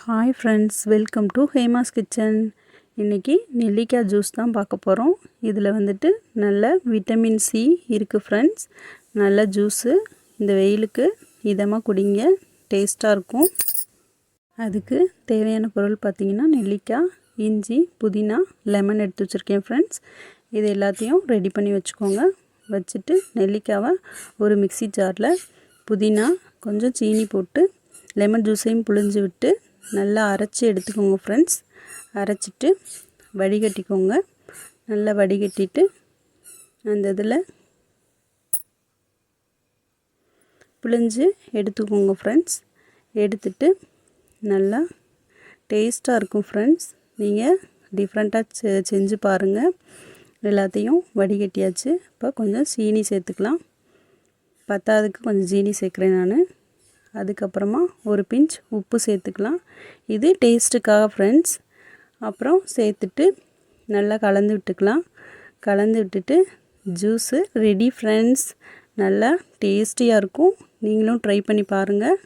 Hi friends, welcome to Hema's kitchen. இன்றைக்கி நெல்லிக்காய் juice தான் பார்க்க போகிறோம். இதில் வந்துட்டு நல்ல விட்டமின் சி இருக்குது ஃப்ரெண்ட்ஸ். நல்ல ஜூஸு, இந்த வெயிலுக்கு இதமாக குடிங்க, டேஸ்ட்டாக இருக்கும். அதுக்கு தேவையான பொருள் பார்த்திங்கன்னா நெல்லிக்காய், இஞ்சி, புதினா, லெமன் எடுத்து வச்சுருக்கேன் ஃப்ரெண்ட்ஸ். இது எல்லாத்தையும் ரெடி பண்ணி வச்சுக்கோங்க. வச்சுட்டு நெல்லிக்காவை ஒரு மிக்ஸி ஜாரில், புதினா, கொஞ்சம் சீனி போட்டு லெமன் ஜூஸையும் புழிஞ்சு விட்டு நல்லா அரைச்சி எடுத்துக்கோங்க ஃப்ரெண்ட்ஸ். அரைச்சிட்டு வடிகட்டிக்கோங்க. நல்லா வடிகட்டிட்டு அந்த இதில் புழிஞ்சு எடுத்துக்கோங்க ஃப்ரெண்ட்ஸ். எடுத்துட்டு நல்லா டேஸ்ட்டாக இருக்கும் ஃப்ரெண்ட்ஸ். நீங்கள் டிஃப்ரெண்ட்டாக செஞ்சு பாருங்கள். எல்லாத்தையும் வடிகட்டியாச்சு. இப்போ கொஞ்சம் சீனி சேர்த்துக்கலாம். பத்தாவதுக்கு கொஞ்சம் சீனி சேர்க்குறேன் நான். அதுக்கப்புறமா ஒரு பிஞ்ச் உப்பு சேர்த்துக்கலாம். இது டேஸ்ட்டுக்காக ஃப்ரெண்ட்ஸ். அப்புறம் சேர்த்துட்டு நல்லா கலந்து விட்டுக்கலாம். கலந்து விட்டுட்டு ஜூஸு ரெடி ஃப்ரெண்ட்ஸ். நல்லா டேஸ்டியாக இருக்கும். நீங்களும் ட்ரை பண்ணி பாருங்கள்.